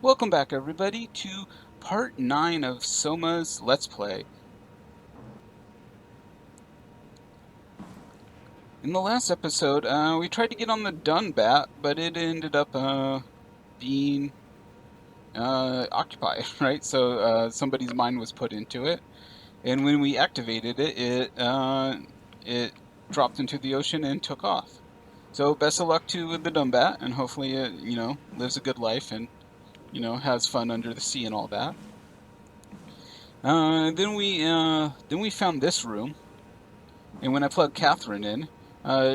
Welcome back, everybody, to part 9 of SOMA's Let's Play. In the last episode, we tried to get on the dun bat, but it ended up being occupied, right? So somebody's mind was put into it, and when we activated it, it dropped into the ocean and took off. So best of luck to the dun bat, and hopefully it, lives a good life and, has fun under the sea and all that. Then we found this room, and when I plugged Catherine in,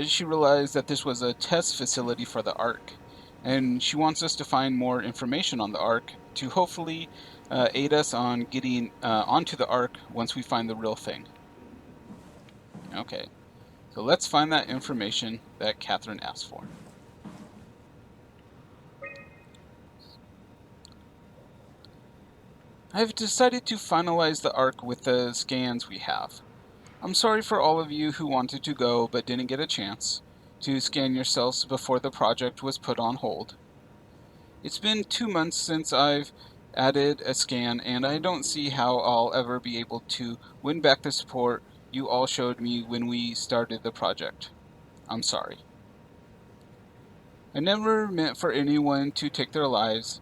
she realized that this was a test facility for the Ark, and she wants us to find more information on the Ark to hopefully aid us on getting onto the Ark once we find the real thing. Okay, so let's find that information that Catherine asked for. I've decided to finalize the Ark with the scans we have. I'm sorry for all of you who wanted to go but didn't get a chance to scan yourselves before the project was put on hold. It's been 2 months since I've added a scan, and I don't see how I'll ever be able to win back the support you all showed me when we started the project. I'm sorry. I never meant for anyone to take their lives.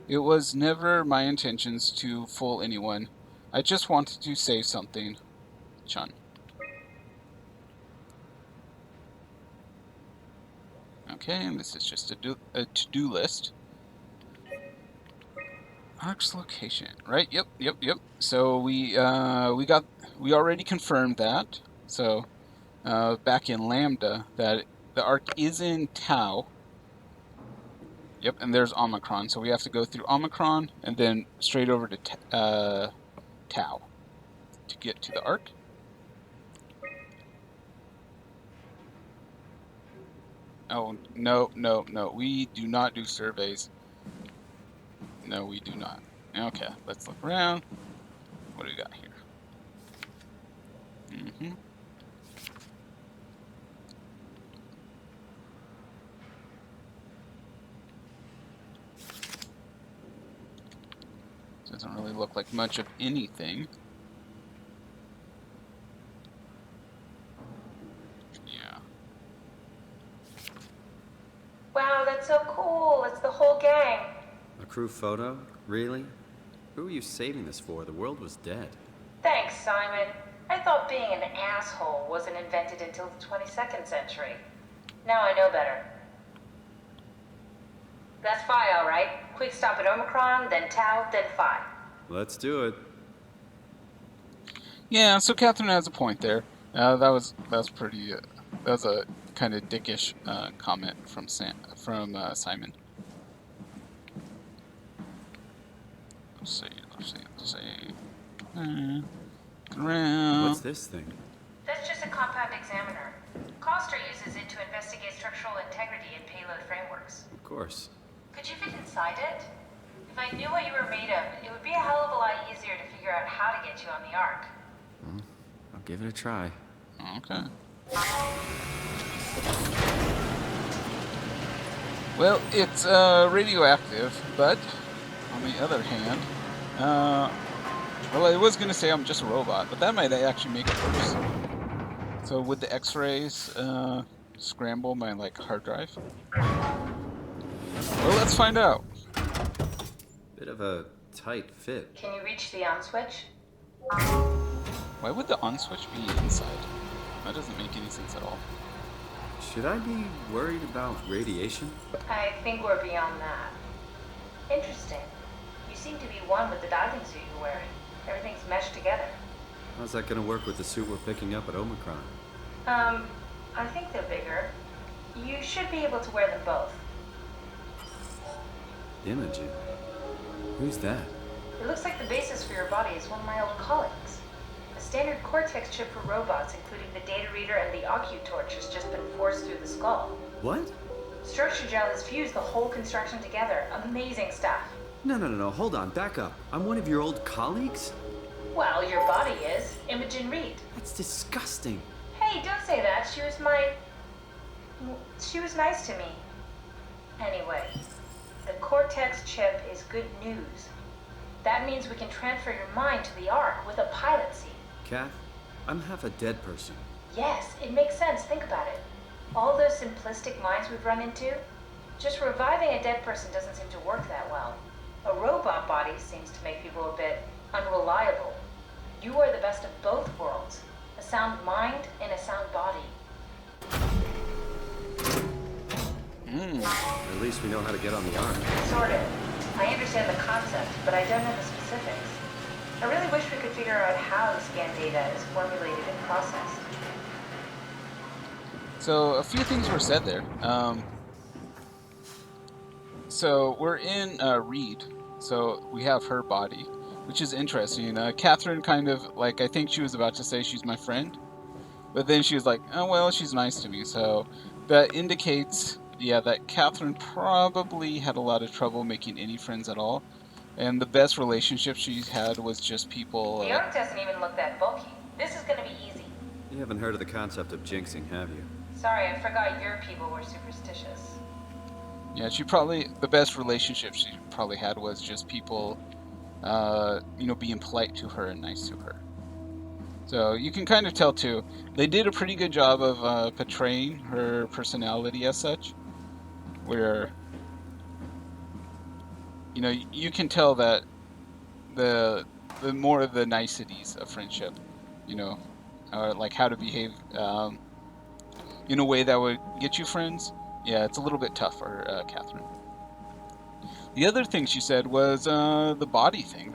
It was never my intentions to fool anyone. I just wanted to say something. Chun. Okay, and this is just a to-do list. Ark's location, right? Yep. So we already confirmed that. So back in Lambda that the Ark is in Tau. Yep, and there's Omicron. So we have to go through Omicron and then straight over to Tau to get to the Ark. Oh, no. We do not do surveys. No, we do not. Okay, let's look around. What do we got here? Doesn't really look like much of anything. Yeah. Wow, that's so cool. It's the whole gang. A crew photo? Really? Who are you saving this for? The world was dead. Thanks, Simon. I thought being an asshole wasn't invented until the 22nd century. Now I know better. That's Phi, all right. Quick stop at Omicron, then Tau, then Phi. Let's do it. Yeah, so Catherine has a point there. That was pretty. That was a kind of dickish comment from Simon. Let's see. Around. What's this thing? That's just a compound examiner. Coster uses it to investigate structural integrity in payload frameworks. Of course. Could you fit inside it? If I knew what you were made of, it would be a hell of a lot easier to figure out how to get you on the Ark. I'll give it a try. Okay. Well, it's radioactive, but on the other hand, well, I was gonna say I'm just a robot, but that might actually make it worse. So would the X-rays scramble my hard drive? Well, let's find out. Bit of a tight fit. Can you reach the on switch? Why would the on switch be inside? That doesn't make any sense at all. Should I be worried about radiation? I think we're beyond that. Interesting. You seem to be one with the diving suit you're wearing. Everything's meshed together. How's that gonna work with the suit we're picking up at Omicron? I think they're bigger. You should be able to wear them both. Imogen? Who's that? It looks like the basis for your body is one of my old colleagues. A standard Cortex chip for robots, including the data reader and the OcuTorch, has just been forced through the skull. What? Structure gel has fused the whole construction together. Amazing stuff. No. Hold on. Back up. I'm one of your old colleagues? Well, your body is. Imogen Reed. That's disgusting. Hey, don't say that. She was nice to me. Anyway, The Cortex chip is good news. That means we can transfer your mind to the Ark with a pilot seat. Kath, I'm half a dead person. Yes, it makes sense. Think about it. All those simplistic minds we've run into, just reviving a dead person doesn't seem to work that well. A robot body seems to make people a bit unreliable. You are the best of both worlds. A sound mind and a sound body. At least we know how to get on the Ark. Sort of. I understand the concept, but I don't know the specifics. I really wish we could figure out how the scan data is formulated and processed. So a few things were said there. So we're in Reed, so we have her body, which is interesting. Catherine kind of, like, I think she was about to say she's my friend, but then she was like, oh, well, she's nice to me. So that indicates, yeah, that Catherine probably had a lot of trouble making any friends at all. And the best relationship she's had was just people... The Ark doesn't even look that bulky. This is gonna be easy. You haven't heard of the concept of jinxing, have you? Sorry, I forgot your people were superstitious. Yeah, the best relationship she probably had was just people, being polite to her and nice to her. So you can kind of tell too, they did a pretty good job of portraying her personality as such, where, you can tell that the more of the niceties of friendship, like how to behave, in a way that would get you friends. Yeah, it's a little bit tough for Catherine. The other thing she said was the body thing.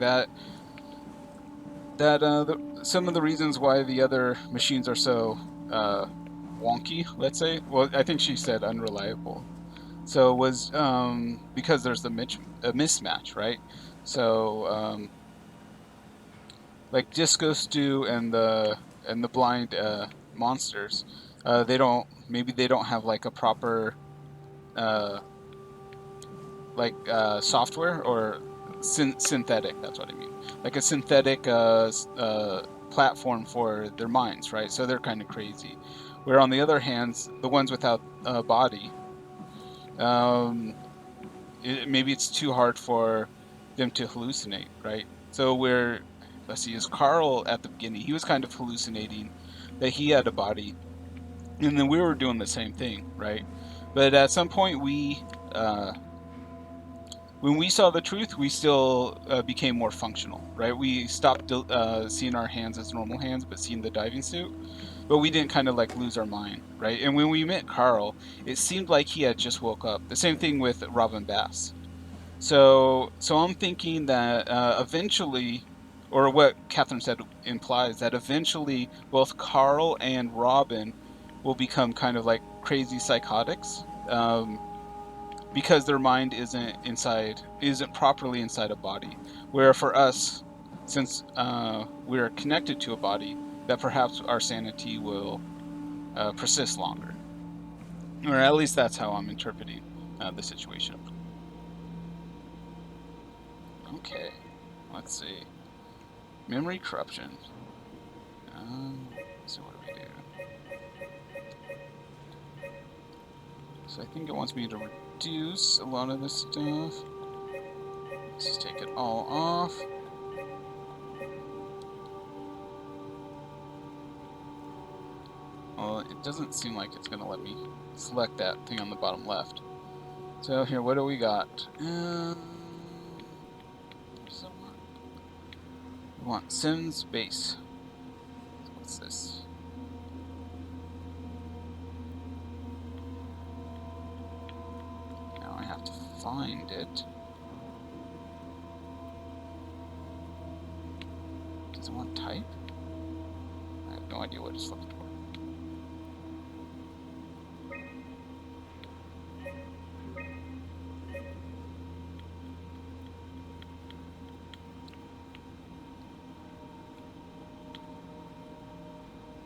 Some of the reasons why the other machines are so wonky, let's say. Well, I think she said unreliable. So it was because there's a mismatch, right? So like Disco Stew and the blind monsters, they don't have like a proper software or synthetic. That's what I mean. Like a synthetic platform for their minds, right? So they're kind of crazy. Where on the other hand, the ones without a body, maybe it's too hard for them to hallucinate, right? So let's see, is Carl at the beginning? He was kind of hallucinating that he had a body, and then we were doing the same thing, right? But at some point, when we saw the truth, we still became more functional, right? We stopped seeing our hands as normal hands, but seeing the diving suit. But we didn't kind of like lose our mind, right? And when we met Carl, it seemed like he had just woke up. The same thing with Robin Bass. So I'm thinking that eventually, or what Catherine said implies, that eventually both Carl and Robin will become kind of like crazy psychotics, because their mind isn't properly inside a body. Where for us, since we're connected to a body, that perhaps our sanity will persist longer. Or at least that's how I'm interpreting the situation. Okay, let's see. Memory corruption. So what do we do? So I think it wants me to reduce a lot of this stuff. Let's just take it all off. Well, it doesn't seem like it's going to let me select that thing on the bottom left. So here, what do we got? We want Sims base. What's this? Now I have to find it. Does it want type? I have no idea what it's looking for.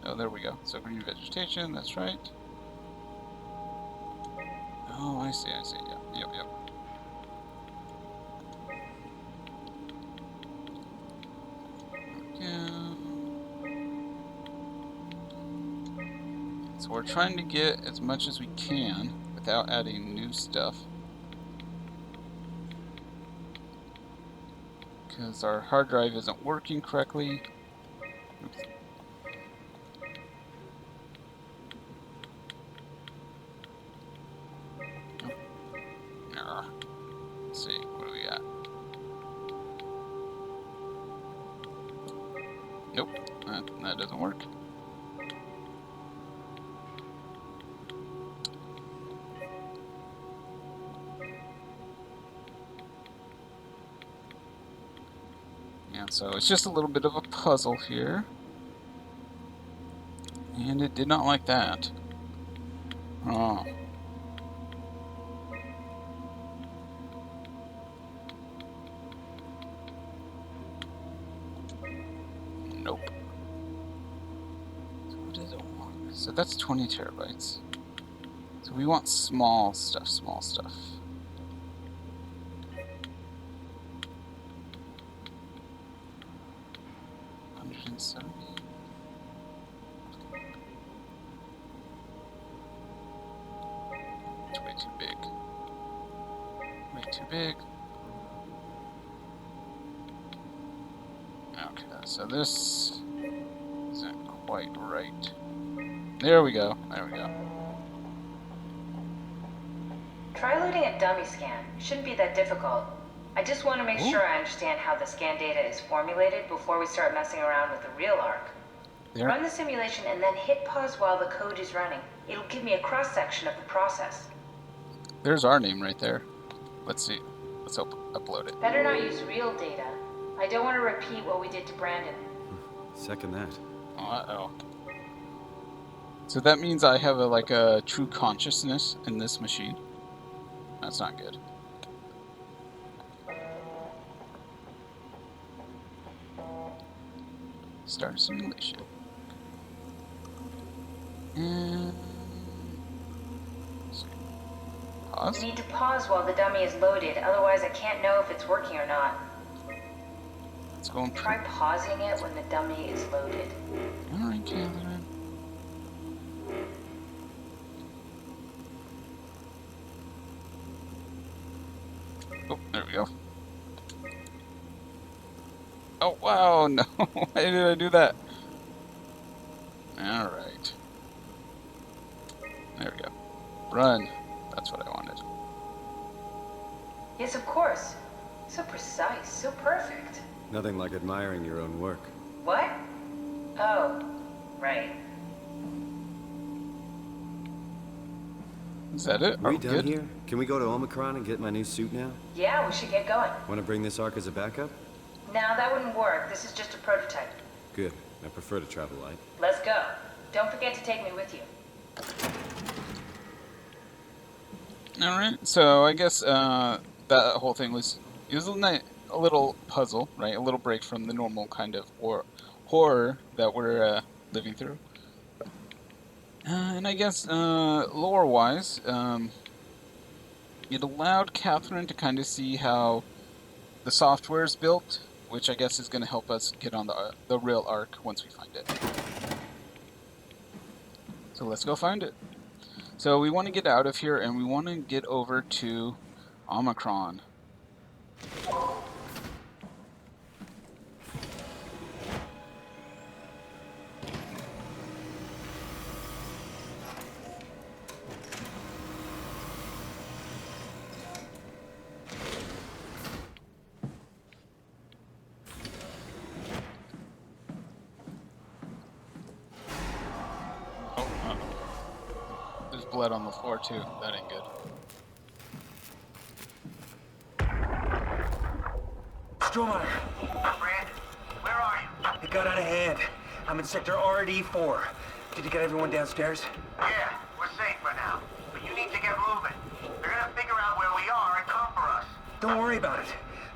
Oh, there we go. So green vegetation, that's right. Oh, I see, yeah, yep. Yeah. So we're trying to get as much as we can without adding new stuff. because our hard drive isn't working correctly. Oops. Oh. Let's see, what do we got? Nope, that doesn't work. Yeah, so it's just a little bit of a puzzle here. And it did not like that. Oh. Nope. So what does it want? So that's 20 terabytes. So we want small stuff, small stuff. It's way too big. Way too big. Okay, so this isn't quite right. There we go. There we go. Try loading a dummy scan. Shouldn't be that difficult. I just want to make Ooh. sure I understand how the scan data is formulated before we start messing around with the real ARC. There. Run the simulation and then hit pause while the code is running. It'll give me a cross-section of the process. There's our name right there. Let's see. Let's upload it. Better not use real data. I don't want to repeat what we did to Brandon. Second that. Uh-oh. So that means I have like a true consciousness in this machine. That's not good. Start simulation. And pause. We need to pause while the dummy is loaded, otherwise I can't know if it's working or not. Let's go and Try pausing it when the dummy is loaded. Alright, Catherine. Oh, there we go. Oh, wow, no. Why did I do that? Alright. There we go. Run. That's what I wanted. Yes, of course. So precise, so perfect. Nothing like admiring your own work. What? Oh, right. Is that it? Are we we done good? here? Can we go to Omicron and get my new suit now? Yeah, we should get going. Want to bring this arc as a backup? No, that wouldn't work. This is just a prototype. Good. I prefer to travel light. Let's go. Don't forget to take me with you. Alright, so I guess that whole thing was a little puzzle, right? A little break from the normal kind of horror that we're living through. And I guess lore-wise, it allowed Catherine to kind of see how the software is built, which I guess is going to help us get on the real arc once we find it. So let's go find it. So we want to get out of here, and we want to get over to Omicron. There's blood on the floor too. That ain't good. Stromae, Brandon, where are you? it got out of hand. I'm in sector RD4. Did you get everyone downstairs? Yeah, we're safe for now. But you need to get moving. They're gonna figure out where we are and come for us. Don't worry about it.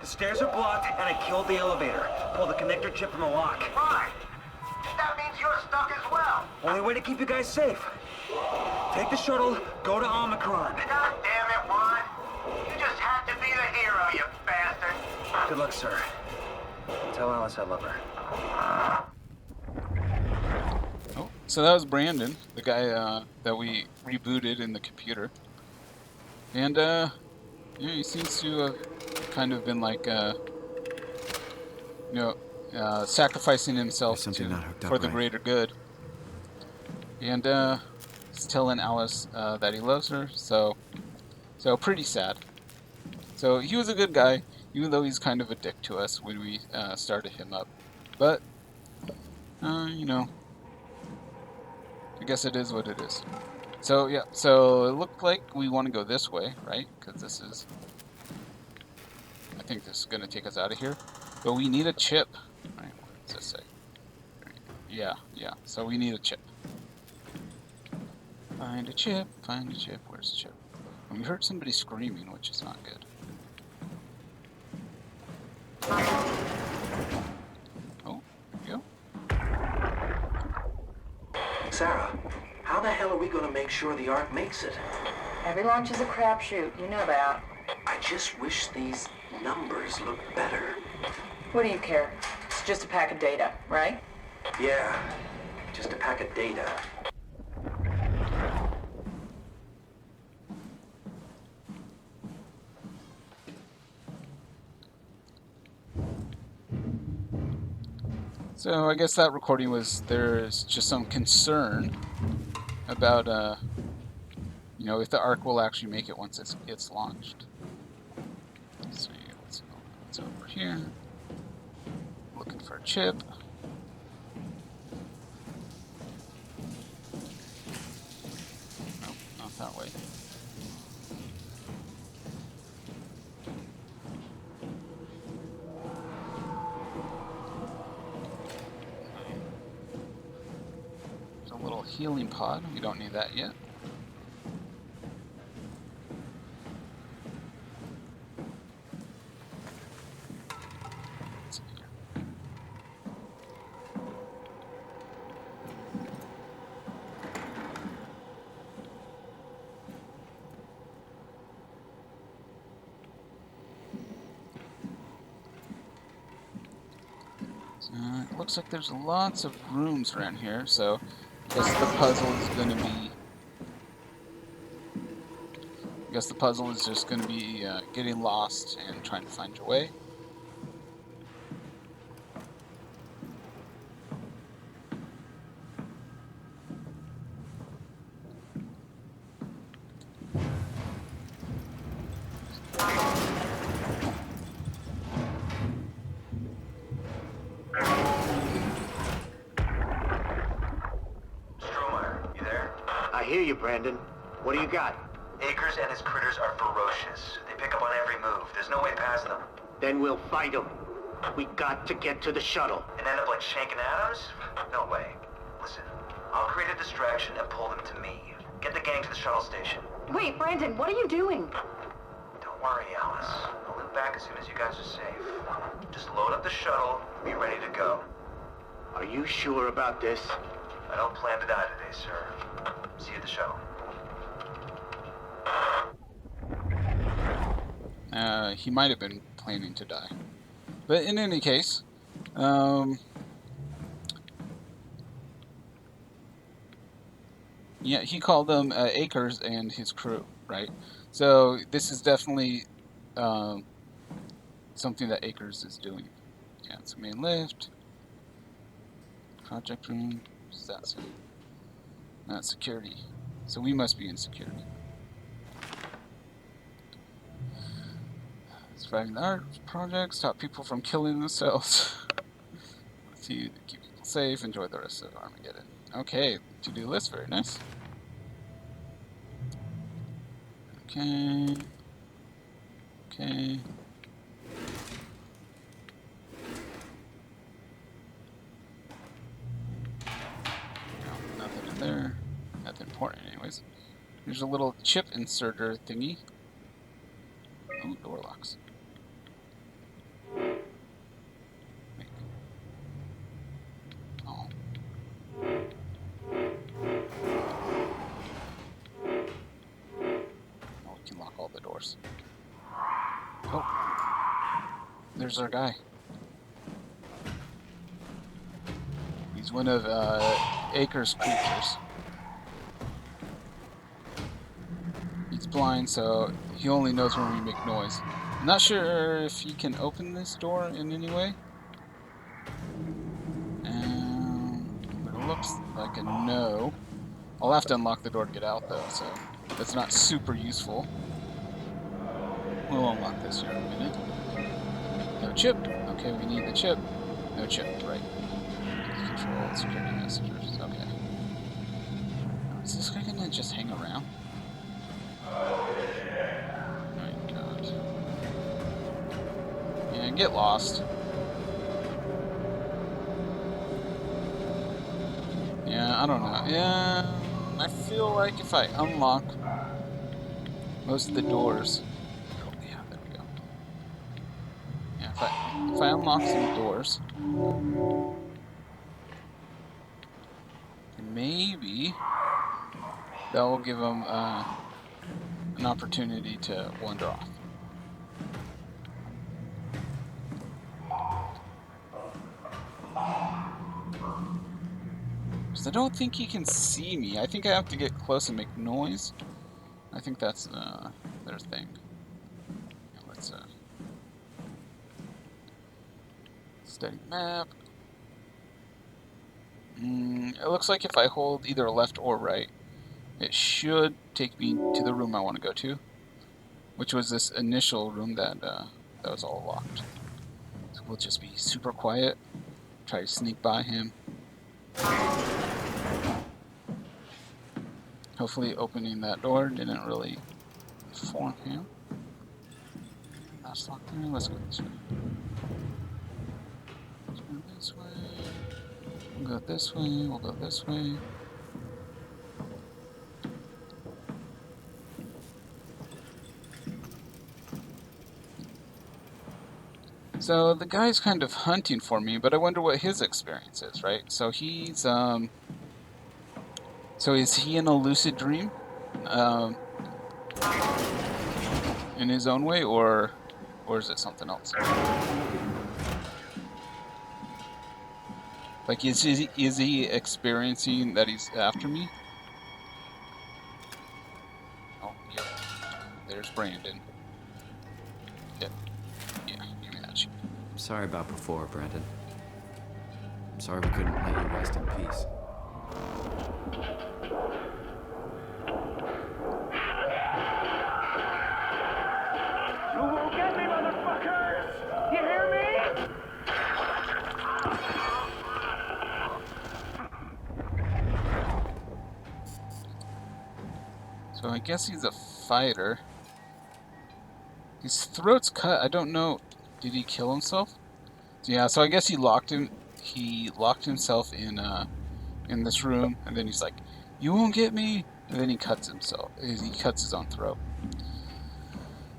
The stairs are blocked, and I killed the elevator. Pulled the connector chip from the lock. Fine. That means you're stuck as well. Only way to keep you guys safe. Take the shuttle, go to Omicron. God damn it, Juan. You just had to be the hero, you bastard. Good luck, sir. Tell Alice I love her. Oh, so that was Brandon, the guy that we rebooted in the computer. And yeah, he seems to have kind of been like sacrificing himself There's something not hooked up for the right. greater good. And he's telling Alice that he loves her, so pretty sad. So he was a good guy, even though he's kind of a dick to us when we started him up. But, you know, I guess it is what it is. So, yeah, so it looked like we want to go this way, right? Because this is, I think this is going to take us out of here. But we need a chip. Right, what does this say? Yeah, so we need a chip. Find a chip, where's the chip? And we heard somebody screaming, which is not good. Oh, there we go. Sarah, how the hell are we going to make sure the Ark makes it? Every launch is a crapshoot, you know that. I just wish these numbers looked better. What do you care? It's just a pack of data, right? Yeah, just a pack of data. So I guess that recording was, there's just some concern about, you know, if the Ark will actually make it once it's launched. Let's see what's over here. Looking for a chip. Nope, not that way. Little healing pod. We don't need that yet. Let's see here. It looks like there's lots of rooms around here, so I guess the puzzle is going to be... I guess the puzzle is just going to be getting lost and trying to find your way. I hear you, Brandon. What do you got? Akers and his critters are ferocious. They pick up on every move. There's no way past them. Then we'll fight them. We got to get to the shuttle. And end up like Shank and Adams? No way. Listen, I'll create a distraction and pull them to me. Get the gang to the shuttle station. Wait, Brandon, what are you doing? Don't worry, Alice. I'll loop back as soon as you guys are safe. Just load up the shuttle, be ready to go. Are you sure about this? I don't plan to die today, sir. See you at the shuttle. He might have been planning to die. But in any case, yeah, he called them Akers and his crew, right? So this is definitely something that Akers is doing. Yeah, it's a main lift. Project room. What's that say? Not security. So we must be in security. Surviving the art project, stop people from killing themselves. To keep people safe, enjoy the rest of Armageddon. Okay, to-do list, very nice. Okay. Okay. No, nothing in there. Nothing important anyways. There's a little chip inserter thingy. Ooh, door locks. Oh. Oh, we can lock all the doors. Oh. There's our guy. He's one of Akers' creatures. He's blind, so he only knows when we make noise. I'm not sure if he can open this door in any way. looks like a no. I'll have to unlock the door to get out, though, so that's not super useful. We'll unlock this here in a minute. No chip. Okay, we need the chip. No chip, right. Control, security messages. Okay. Now, is this guy gonna just hang around? My God. Yeah, get lost. Yeah, I don't know. Yeah, I feel like if I unlock most of the doors. Oh, yeah, there we go. Yeah, if I unlock some doors, maybe that will give them an opportunity to wander off. Because I don't think he can see me. I think I have to get close and make noise. I think that's their thing. Yeah, let's study map. It looks like if I hold either left or right, it should take me to the room I want to go to, which was this initial room that that was all locked. So we'll just be super quiet, try to sneak by him. Hopefully opening that door didn't really inform him. That's locked in. Let's go this way. Let's go this way. We'll go this way. We'll go this way. So the guy's kind of hunting for me, but I wonder what his experience is, right? So he's so is he in a lucid dream, in his own way, or is it something else? Like, is he experiencing that he's after me? Oh, yeah. There's Brandon. Yeah, you match. Sorry about before, Brandon. I'm sorry we couldn't let you rest in peace. You won't get me, motherfuckers! You hear me? So I guess he's a fighter. His throat's cut. I don't know. Did he kill himself? Yeah. So I guess he locked himself in this room, and then he's like, "You won't get me," and then he cuts himself. He cuts his own throat.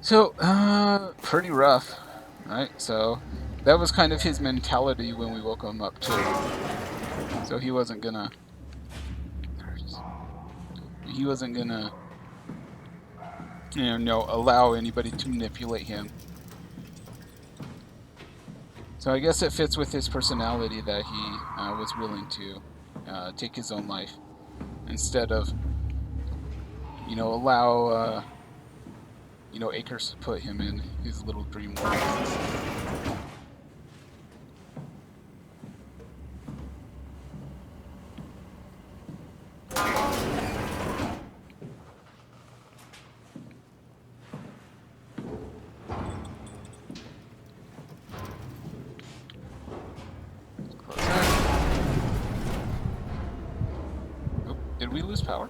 So pretty rough, right? So that was kind of his mentality when we woke him up too. So he wasn't gonna. He wasn't gonna. Allow anybody to manipulate him. So I guess it fits with his personality that he was willing to take his own life instead of, allow, Akers to put him in his little dream world. Did we lose power?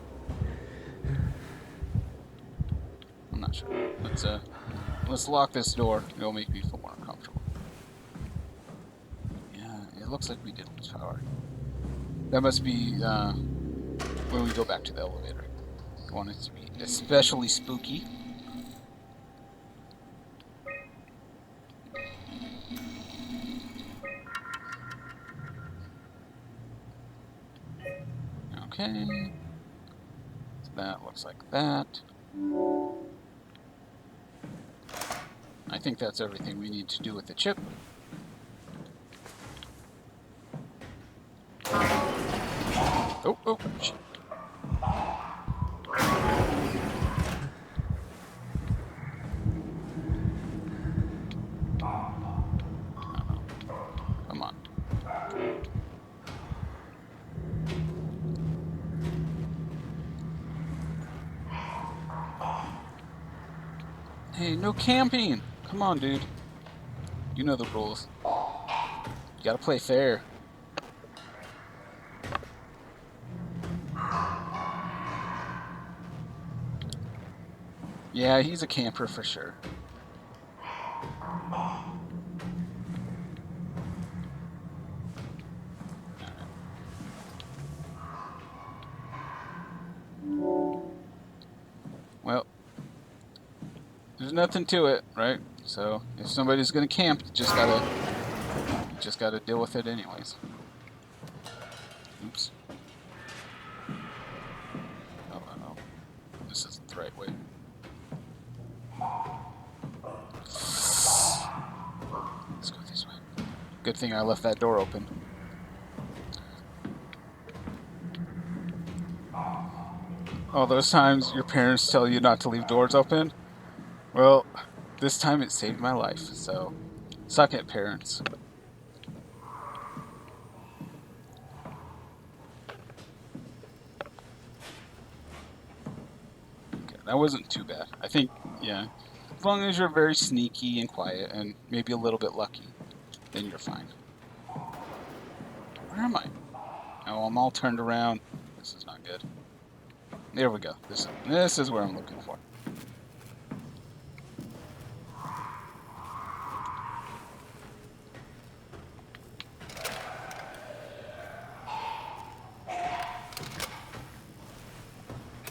I'm not sure. Let's lock this door. It'll make me feel more uncomfortable. Yeah, it looks like we did lose power. That must be when we go back to the elevator. I want it to be especially spooky. Okay. So that looks like that. I think that's everything we need to do with the chip. Oh, shit. Come on. Hey, no camping! Come on, dude. You know the rules. You gotta play fair. Yeah, he's a camper for sure. Well, there's nothing to it, right? So if somebody's gonna camp, you just gotta deal with it anyways. Oops. Oh no, this isn't the right way. Let's go this way. Good thing I left that door open. All those times your parents tell you not to leave doors open. Well, this time it saved my life. So, suck it, parents. Okay, that wasn't too bad. I think, yeah, as long as you're very sneaky and quiet and maybe a little bit lucky, then you're fine. Where am I? Oh, I'm all turned around. This is not good. There we go. This is where I'm looking for.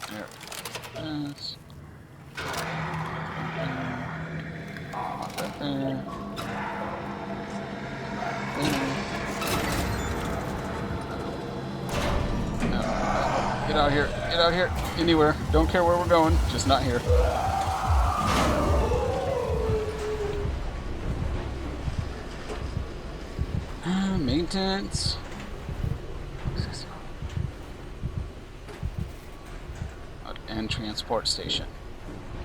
There. Yes. Right there. No. Get out here. Get out here. Anywhere. Don't care where we're going. Just not here. Maintenance. And transport station.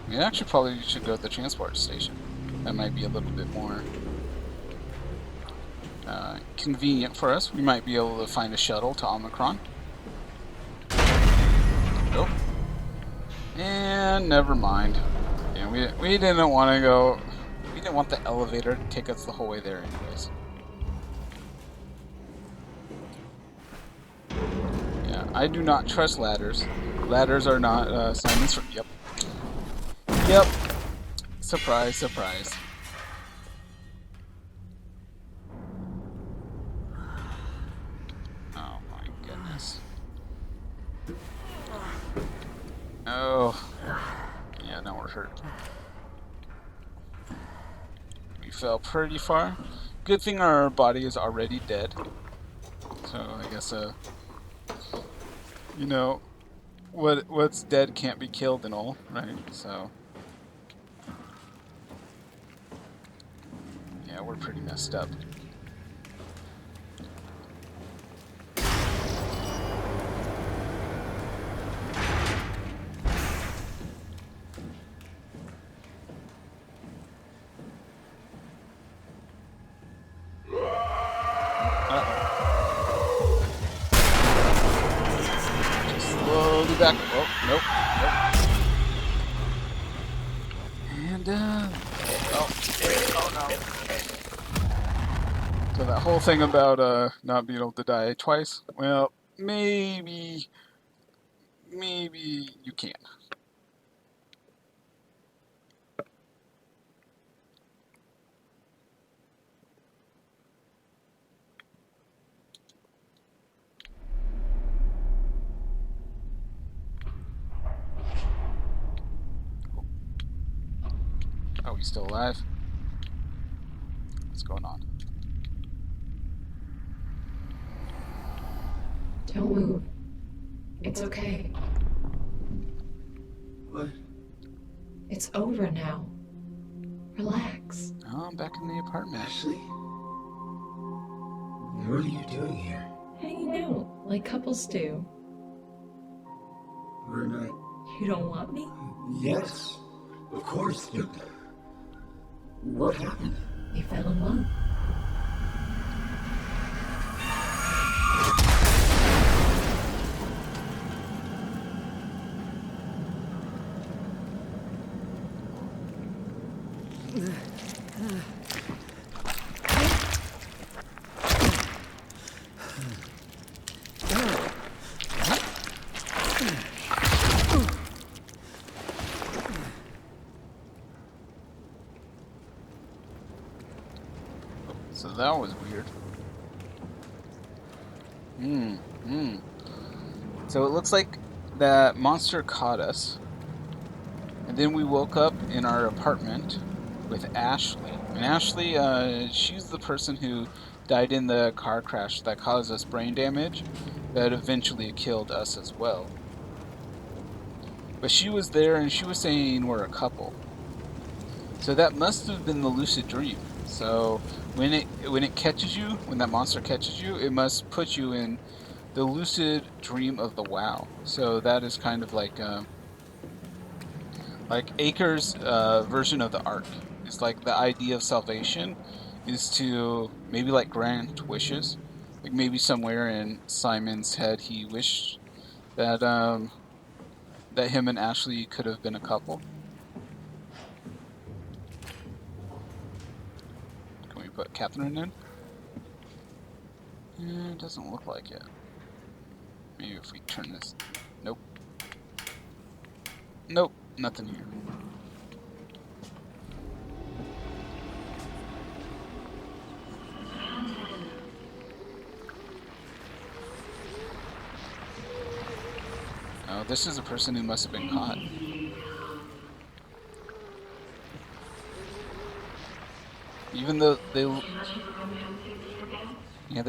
We actually probably should go to the transport station. That might be a little bit more convenient for us. We might be able to find a shuttle to Omicron. Nope. And never mind. Yeah, we didn't want to go. We didn't want the elevator to take us the whole way there, anyways. Yeah, I do not trust ladders. Ladders are not assignments for. Yep. Yep. Surprise, surprise. Oh my goodness. Oh. Yeah, now we're hurt. We fell pretty far. Good thing our body is already dead. So I guess you know, what's dead can't be killed and all, right? So yeah, we're pretty messed up. Just slowly back. Oh, nope, nope. And oh no. So that whole thing about not being able to die twice, well, maybe you can. Are we still alive? What's going on? Don't move. It's okay. What? It's over now. Relax. Oh, I'm back in the apartment. Ashley? What are you doing here? Hanging out, like couples do. We're not... You don't want me? Yes, of course. What happened? We fell in love. So that was weird. So it looks like that monster caught us. And then we woke up in our apartment with Ashley. And Ashley, she's the person who died in the car crash that caused us brain damage that eventually killed us as well. But she was there and she was saying we're a couple. So that must have been the lucid dream. So when it catches you, when that monster catches you, it must put you in the lucid dream of the WoW. So that is kind of like Acre's version of the Ark. It's like the idea of salvation is to maybe like grant wishes. Like maybe somewhere in Simon's head he wished that that him and Ashley could have been a couple. Can we put Catherine in? It doesn't look like it. Maybe if we turn this... Nope. Nope, nothing here. Oh, this is a person who must have been caught. Even though they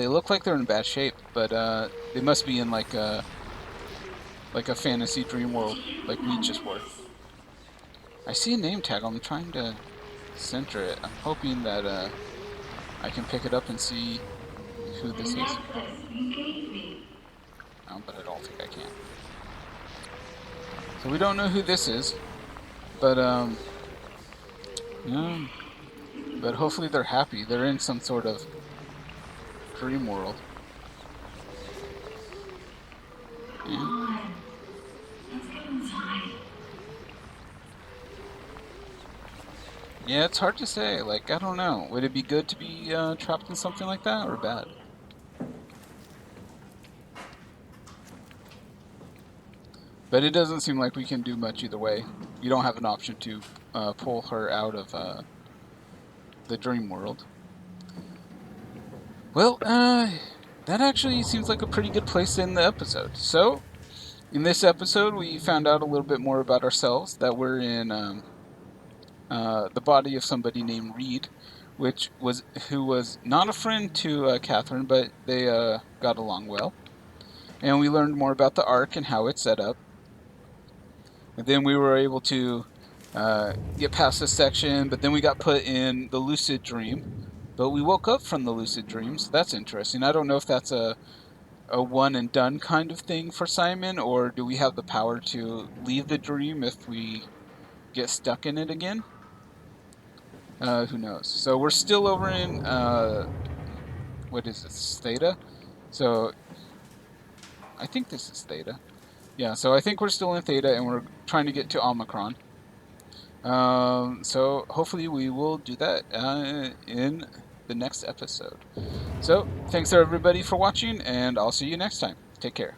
look like they're in bad shape, but they must be in like a fantasy dream world, like we just were. I see a name tag. I'm trying to center it. I'm hoping that I can pick it up and see who this is. Oh, but I don't think I can. So we don't know who this is, but yeah. But hopefully they're happy. They're in some sort of dream world. Yeah. Yeah, it's hard to say. Like, I don't know. Would it be good to be trapped in something like that, or bad? But it doesn't seem like we can do much either way. You don't have an option to pull her out of the dream world. Well, that actually seems like a pretty good place to end the episode. So, in this episode, we found out a little bit more about ourselves, that we're in the body of somebody named Reed, who was not a friend to Catherine, but they got along well. And we learned more about the Ark and how it's set up. And then we were able to get past this section, but then we got put in the lucid dream. But we woke up from the lucid dream, so that's interesting. I don't know if that's a one and done kind of thing for Simon, or do we have the power to leave the dream if we get stuck in it again? Who knows? So we're still over in, what is this, Theta? So, I think this is Theta. Yeah, so I think we're still in Theta, and we're trying to get to Omicron. So hopefully we will do that in the next episode. So, thanks everybody for watching, and I'll see you next time. Take care.